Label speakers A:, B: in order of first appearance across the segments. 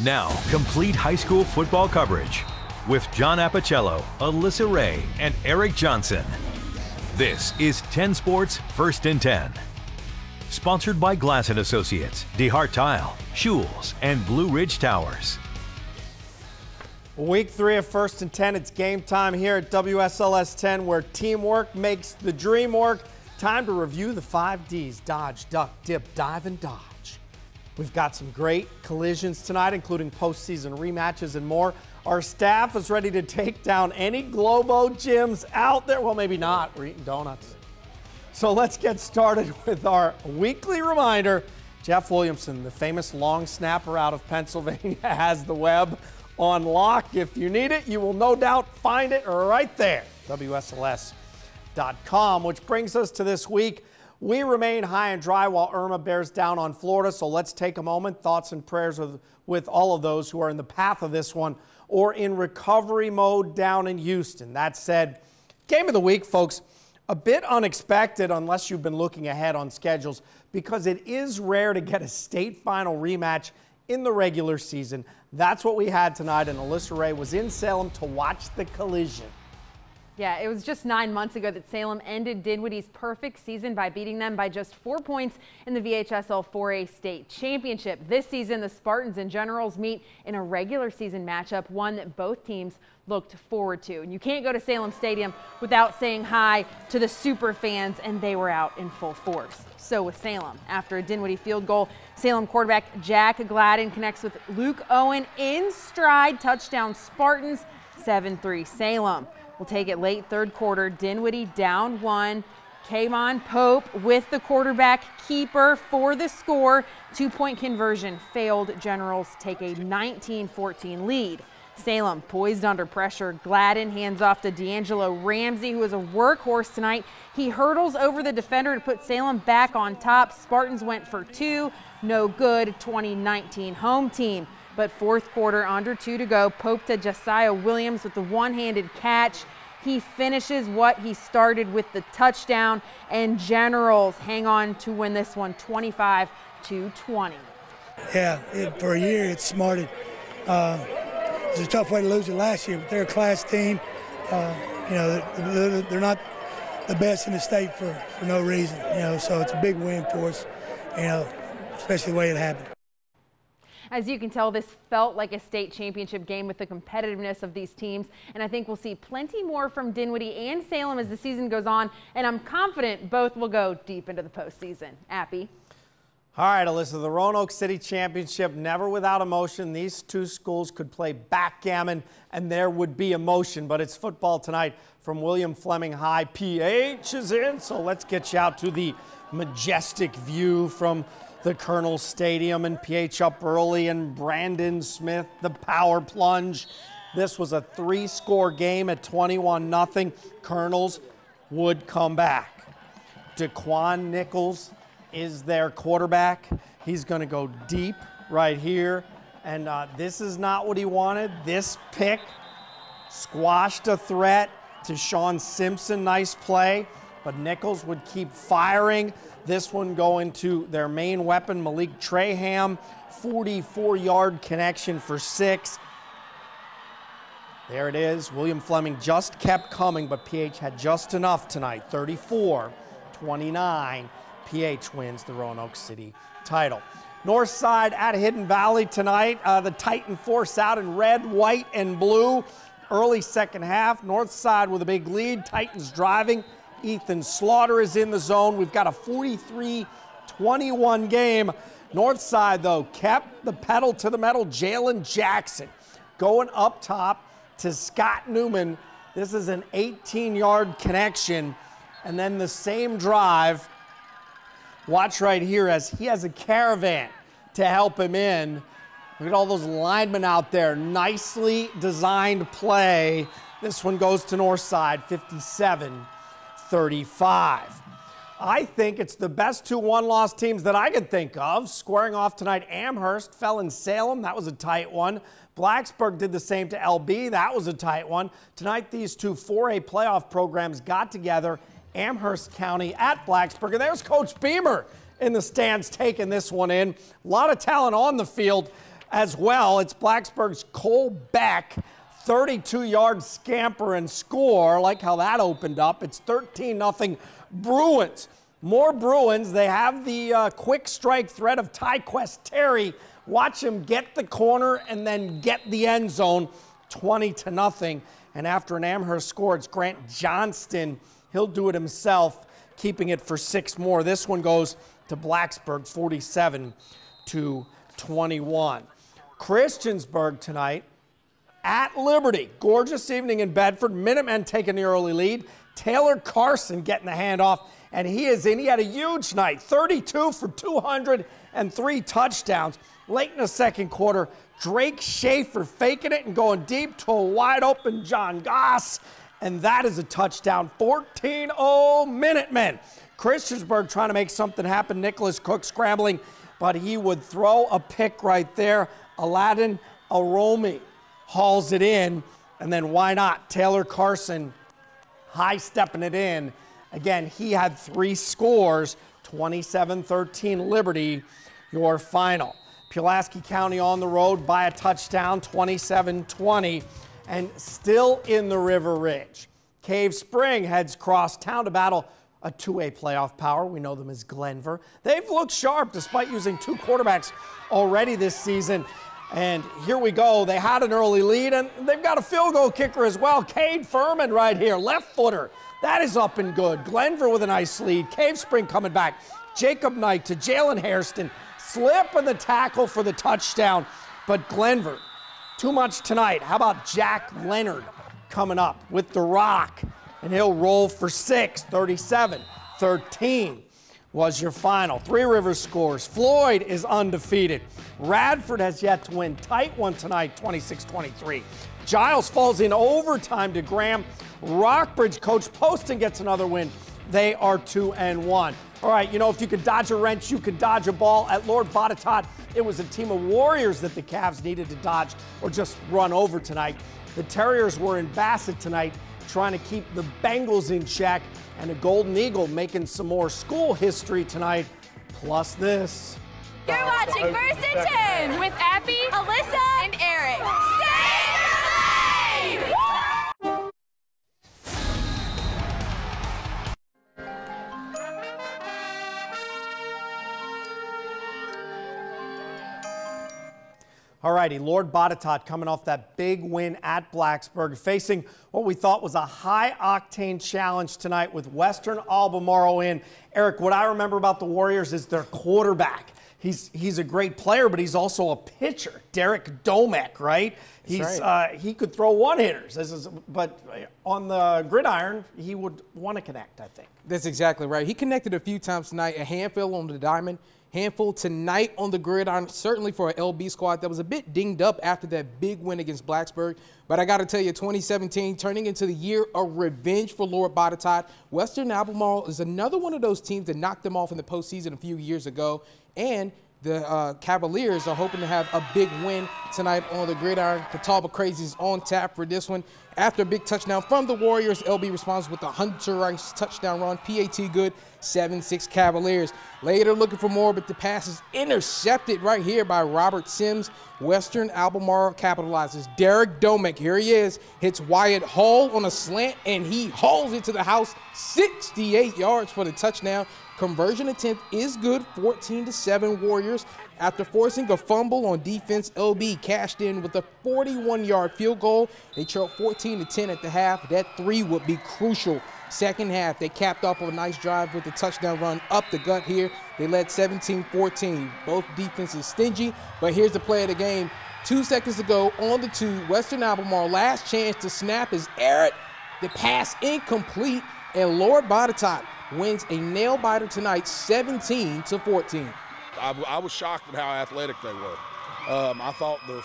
A: Now, complete high school football coverage with John Appicello, Alyssa Ray, and Eric Johnson. This is 10 Sports First and 10. Sponsored by Glass & Associates, DeHart Tile, Schul's, and Blue Ridge Towers.
B: Week 3 of First and 10. It's game time here at WSLS 10, where teamwork makes the dream work. Time to review the 5 Ds: dodge, duck, dip, dive, and dodge. We've got some great collisions tonight, including postseason rematches and more. Our staff is ready to take down any Globo gyms out there. Well, maybe not. We're eating donuts. So let's get started with our weekly reminder. Jeff Williamson, the famous long snapper out of Pennsylvania, has the web on lock. If you need it, you will no doubt find it right there, WSLS.com, which brings us to this week. We remain high and dry while Irma bears down on Florida, so let's take a moment. Thoughts and prayers with all of those who are in the path of this one or in recovery mode down in Houston. That said, game of the week, folks, a bit unexpected unless you've been looking ahead on schedules, because it is rare to get a state final rematch in the regular season. That's what we had tonight, and Alyssa Ray was in Salem to watch the collision.
C: Yeah, it was just 9 months ago that Salem ended Dinwiddie's perfect season by beating them by just 4 points in the VHSL 4A state championship. This season, the Spartans and Generals meet in a regular season matchup, one that both teams looked forward to. And you can't go to Salem Stadium without saying hi to the super fans, and they were out in full force. So was Salem. After a Dinwiddie field goal, Salem quarterback Jack Gladden connects with Luke Owen in stride. Touchdown Spartans, 7-3 Salem. We'll take it late third quarter. Dinwiddie down 1. Kayvon Pope with the quarterback keeper for the score. 2-point conversion failed. Generals take a 19-14 lead. Salem poised under pressure. Gladden hands off to D'Angelo Ramsey, who is a workhorse tonight. He hurdles over the defender to put Salem back on top. Spartans went for 2. No good. 2019 home team. But fourth quarter, under 2 to go. Pope to Josiah Williams with the one-handed catch. He finishes what he started with the touchdown, and Generals hang on to win this one 25-20.
D: Yeah, for a year it smarted. It's a tough way to lose it last year, but they're a class team. They're not the best in the state for no reason. So it's a big win for us. Especially the way it happened.
C: As you can tell, this felt like a state championship game with the competitiveness of these teams, and I think we'll see plenty more from Dinwiddie and Salem as the season goes on, and I'm confident both will go deep into the postseason. Appy.
B: All right, Alyssa, the Roanoke City Championship, never without emotion. These two schools could play backgammon and there would be emotion, but it's football tonight from William Fleming High. PH is in, so let's get you out to the majestic view from the Colonel Stadium, and PH up early, and Brandon Smith, the power plunge. This was a 3-score game at 21-0. Colonels would come back. Daquan Nichols is their quarterback. He's going to go deep right here, and this is not what he wanted. This pick squashed a threat to Sean Simpson. Nice play, but Nichols would keep firing. This one going to their main weapon, Malik Traham, 44-yard connection for 6. There it is. William Fleming just kept coming, but PH had just enough tonight. 34-29. PH wins the Roanoke City title. Northside at Hidden Valley tonight. The Titan force out in red, white, and blue. Early second half. Northside with a big lead. Titans driving. Ethan Slaughter is in the zone. We've got a 43-21 game. Northside, though, kept the pedal to the metal. Jalen Jackson going up top to Scott Newman. This is an 18-yard connection. And then the same drive. Watch right here as he has a caravan to help him in. Look at all those linemen out there. Nicely designed play. This one goes to Northside, 57-35. I think it's the best 2 one-loss teams that I can think of. Squaring off tonight, Amherst fell in Salem. That was a tight one. Blacksburg did the same to LB. That was a tight one. Tonight, these two 4A playoff programs got together. Amherst County at Blacksburg. And there's Coach Beamer in the stands taking this one in. A lot of talent on the field. as well. It's Blacksburg's Cole Beck, 32-yard scamper and score. I like how that opened up. It's 13-0 Bruins. More Bruins. They have the quick strike threat of Tyquest Terry. Watch him get the corner and then get the end zone, 20-0. And after an Amherst score, it's Grant Johnston. He'll do it himself, keeping it for 6 more. This one goes to Blacksburg, 47-21. Christiansburg tonight at Liberty. Gorgeous evening in Bedford. Minutemen taking the early lead. Taylor Carson getting the handoff, and he is in. He had a huge night, 32 for 203 touchdowns. Late in the second quarter, Drake Schaefer faking it and going deep to a wide open John Goss, and that is a touchdown. 14-0 Minutemen. Christiansburg trying to make something happen. Nicholas Cook scrambling, but he would throw a pick right there. Aladdin Aromi hauls it in, and then why not? Taylor Carson high-stepping it in. Again, he had 3 scores, 27-13 Liberty, your final. Pulaski County on the road by a touchdown, 27-20, and still in the River Ridge. Cave Spring heads cross town to battle a 2A playoff power. We know them as Glenver. They've looked sharp despite using 2 quarterbacks already this season. And here we go. They had an early lead, and they've got a field goal kicker as well. Cade Furman right here, left footer. That is up and good. Glenver with a nice lead. Cave Spring coming back. Jacob Knight to Jalen Hairston. Slip of the tackle for the touchdown. But Glenver, too much tonight. How about Jack Leonard coming up with the rock? And he'll roll for 6, 37-13 was your final. 3 Rivers scores. Floyd is undefeated. Radford has yet to win. Tight one tonight, 26-23. Giles falls in overtime to Graham. Rockbridge, Coach Poston gets another win. They are 2-1. All right, you know, if you could dodge a wrench, you could dodge a ball. At Lord Botetourt, it was a team of Warriors that the Cavs needed to dodge or just run over tonight. The Terriers were in Bassett tonight, trying to keep the Bengals in check, and a Golden Eagle making some more school history tonight, plus this.
E: You're watching First and 10 with Abby, Alyssa, and Eric. Save the day!
B: All righty, Lord Botetourt coming off that big win at Blacksburg, facing what we thought was a high-octane challenge tonight with Western Albemarle in. Eric, what I remember about the Warriors is their quarterback. He's a great player, but he's also a pitcher. Derek Domek, right? He could throw one-hitters, but on the gridiron, he would want to connect, I think.
F: That's exactly right. He connected a few times tonight, a handful on the diamond, handful tonight on the gridiron, certainly for an LB squad that was a bit dinged up after that big win against Blacksburg. But I got to tell you, 2017 turning into the year of revenge for Lord Botetourt. Western Albemarle is another one of those teams that knocked them off in the postseason a few years ago. And the Cavaliers are hoping to have a big win tonight on the gridiron. Catawba Crazies on tap for this one. After a big touchdown from the Warriors, LB responds with a Hunter Rice touchdown run. PAT good, 7-6 Cavaliers. Later looking for more, but the pass is intercepted right here by Robert Sims. Western Albemarle capitalizes. Derek Domek, here he is, hits Wyatt Hall on a slant, and he hauls it to the house, 68 yards for the touchdown. Conversion attempt is good, 14-7 Warriors. After forcing a fumble on defense, LB cashed in with a 41-yard field goal. They trailed 14-10 at the half. That 3 would be crucial. Second half, they capped off a nice drive with a touchdown run up the gut here. They led 17-14. Both defenses stingy, but here's the play of the game. 2 seconds to go on the 2. Western Albemarle, last chance to snap is Eric. The pass incomplete, and Lord Botetourt wins a nail-biter tonight, 17-14.
G: I was shocked at how athletic they were. I thought their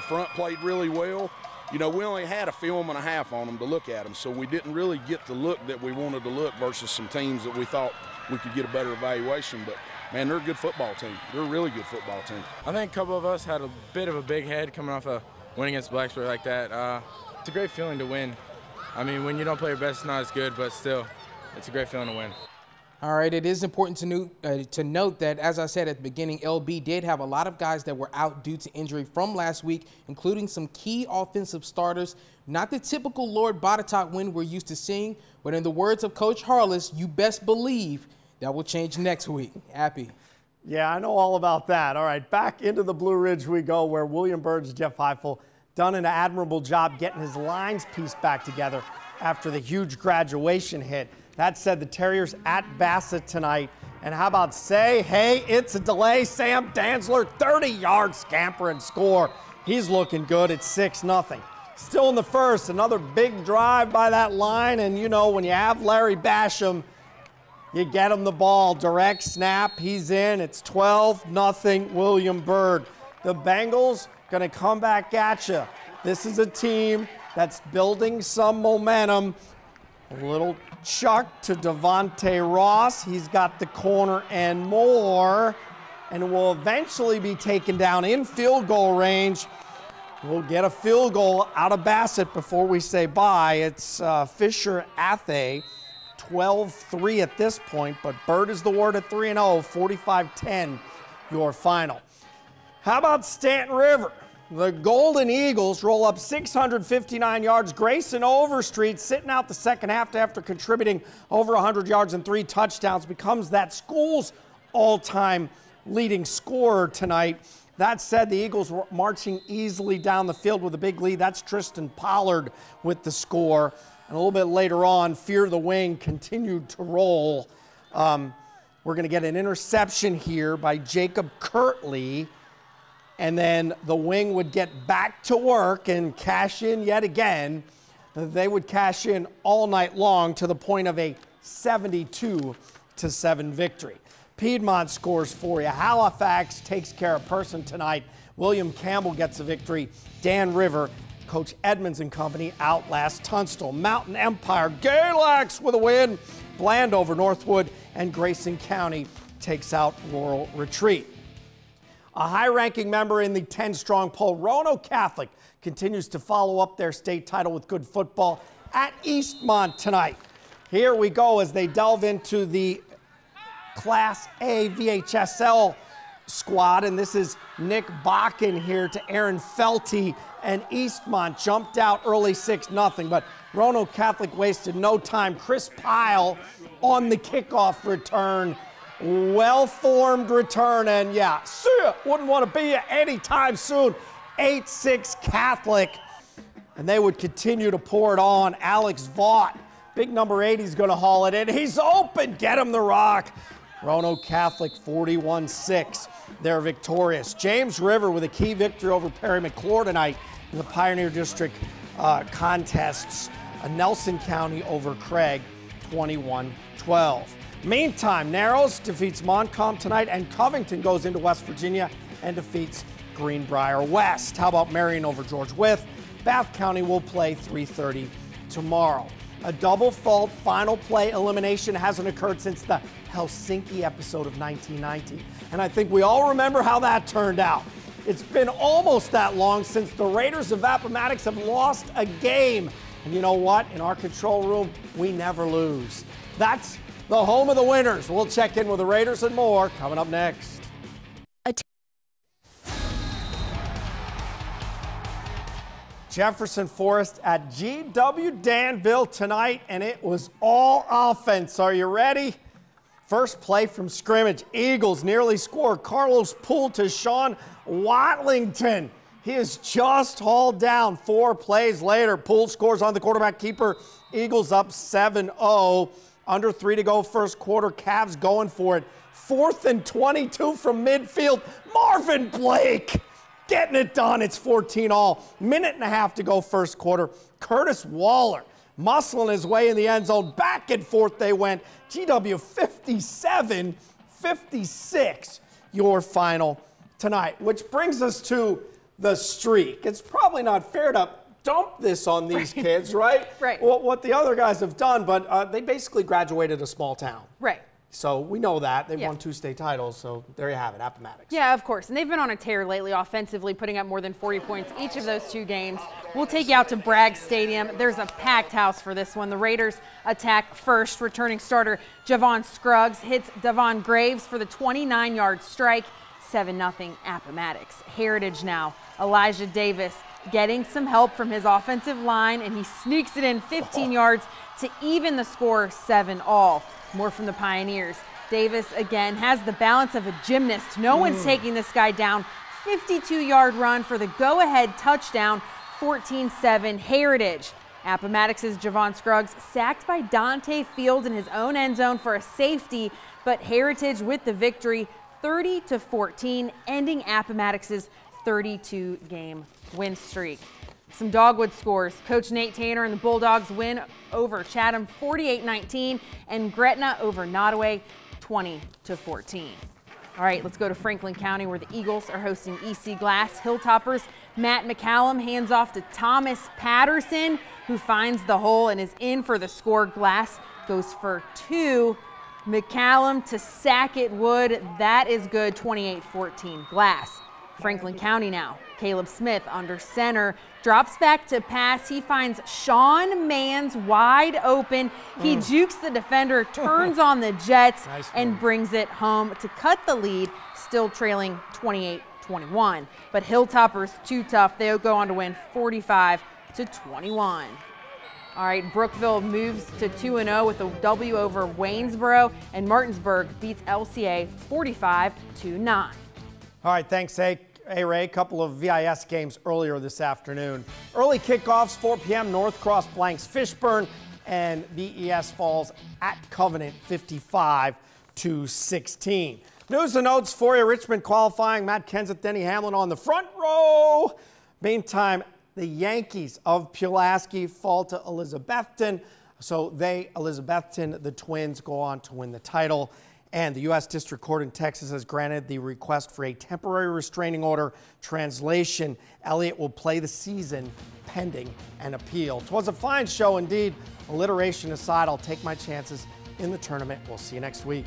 G: front played really well. You know, we only had a film and a half on them to look at them, so we didn't really get the look that we wanted to look versus some teams that we thought we could get a better evaluation. But, man, they're a good football team. They're a really good football team.
H: I think a couple of us had a bit of a big head coming off a win against Blacksburg like that. It's a great feeling to win. I mean, when you don't play your best, it's not as good, but still, it's a great feeling to win.
F: All right, it is important to note that, as I said at the beginning, LB did have a lot of guys that were out due to injury from last week, including some key offensive starters. Not the typical Lord Botetourt win we're used to seeing, but in the words of Coach Harless, you best believe that will change next week. Happy.
B: Yeah, I know all about that. All right, back into the Blue Ridge we go, where William Byrd's Jeff Heifel done an admirable job getting his lines pieced back together after the huge graduation hit. That said, the Terriers at Bassett tonight. And how about hey, it's a delay. Sam Dantzler, 30-yard scamper and score. He's looking good at 6-0. Still in the first, another big drive by that line. And, you know, when you have Larry Basham, you get him the ball. Direct snap, he's in. It's 12-0 William Byrd. The Bengals going to come back at you. This is a team that's building some momentum. A little chuck to Devontae Ross. He's got the corner and more, and will eventually be taken down in field goal range. We'll get a field goal out of Bassett before we say bye. It's Fisher Athay, 12-3 at this point, but Byrd is the word at 3-0, 45-10 your final. How about Stanton River? The Golden Eagles roll up 659 yards. Grayson Overstreet, sitting out the second half after contributing over 100 yards and 3 touchdowns, becomes that school's all-time leading scorer tonight. That said, the Eagles were marching easily down the field with a big lead. That's Tristan Pollard with the score. And a little bit later on, Fear the Wing continued to roll. We're going to get an interception here by Jacob Kirtley. And then the Wing would get back to work and cash in yet again. They would cash in all night long to the point of a 72-7 victory. Piedmont scores for you. Halifax takes care of Person tonight. William Campbell gets a victory. Dan River, Coach Edmonds and company outlast Tunstall. Mountain Empire, Galax with a win. Bland over Northwood, and Grayson County takes out Laurel Retreat. A high-ranking member in the 10-strong poll, Roanoke Catholic, continues to follow up their state title with good football at Eastmont tonight. Here we go as they delve into the Class A VHSL squad, and this is Nick Bakken here to Aaron Felty, and Eastmont jumped out early 6-0, but Roanoke Catholic wasted no time. Chris Pyle on the kickoff return. Well-formed return, and yeah, wouldn't want to be here anytime soon. 8-6 Catholic, and they would continue to pour it on. Alex Vaught, big number 8, he's going to haul it in. He's open, get him the rock. Roanoke Catholic 41-6, they're victorious. James River with a key victory over Perry McClure tonight in the Pioneer District contests. Nelson County over Craig 21-12. Meantime, Narrows defeats Montcalm tonight, and Covington goes into West Virginia and defeats Greenbrier West. How about Marion over George Wythe? Bath County will play 3:30 tomorrow. A double fault final play elimination hasn't occurred since the Helsinki episode of 1990. And I think we all remember how that turned out. It's been almost that long since the Raiders of Appomattox have lost a game. And you know what? In our control room, we never lose. That's the home of the winners. We'll check in with the Raiders and more coming up next. Jefferson Forest at GW Danville tonight, and it was all offense. Are you ready? First play from scrimmage. Eagles nearly score. Carlos Poole to Sean Watlington. He is just hauled down. 4 plays later. Poole scores on the quarterback keeper. Eagles up 7-0. Under 3 to go first quarter. Cavs going for it. 4th and 22 from midfield. Marvin Blake getting it done. It's 14-all. Minute and a half to go first quarter. Curtis Waller muscling his way in the end zone. Back and forth they went. GW 57-56 your final tonight. Which brings us to the streak. It's probably not fair to dump this on these kids, right?
C: Right.
B: What the other guys have done, but they basically graduated a small town.
C: Right.
B: So we know that. They've
C: Yeah.
B: won 2 state titles, so there you have it, Appomattox.
C: Yeah, of course. And they've been on a tear lately offensively, putting up more than 40 points each of those 2 games. We'll take you out to Bragg Stadium. There's a packed house for this one. The Raiders attack first. Returning starter Javon Scruggs hits Devon Graves for the 29-yard strike. 7-0 Appomattox. Heritage now. Elijah Davis getting some help from his offensive line, and he sneaks it in 15 yards to even the score 7-all. More from the Pioneers. Davis again has the balance of a gymnast. No one's taking this guy down. 52-yard run for the go-ahead touchdown. 14-7 Heritage. Appomattox's Javon Scruggs sacked by Dante Fields in his own end zone for a safety, but Heritage with the victory 30-14, ending Appomattox's 32-game win streak. Some Dogwood scores. Coach Nate Tanner and the Bulldogs win over Chatham 48-19 and Gretna over Nottoway 20-14. All right, let's go to Franklin County where the Eagles are hosting EC Glass. Hilltoppers Matt McCallum hands off to Thomas Patterson, who finds the hole and is in for the score. Glass goes for 2. McCallum to Sackett Wood. That is good. 28-14 Glass. Franklin County now. Caleb Smith under center, drops back to pass. He finds Sean Manns wide open. He jukes the defender, turns on the Jets, and brings it home to cut the lead, still trailing 28-21. But Hilltoppers too tough. They'll go on to win 45-21. All right, Brookville moves to 2-0 with a W over Waynesboro, and Martinsburg beats LCA 45-9.
B: All right, thanks, Ray. A couple of VIS games earlier this afternoon. Early kickoffs, 4 p.m. North Cross blanks Fishburne, and VES falls at Covenant 55-16. News and notes for you. Richmond qualifying. Matt Kenseth, Denny Hamlin on the front row. Meantime, the Yankees of Pulaski fall to Elizabethton. So Elizabethton, the Twins, go on to win the title. And the U.S. District Court in Texas has granted the request for a temporary restraining order. Translation, Elliott will play the season pending an appeal. 'Twas a fine show indeed. Alliteration aside, I'll take my chances in the tournament. We'll see you next week.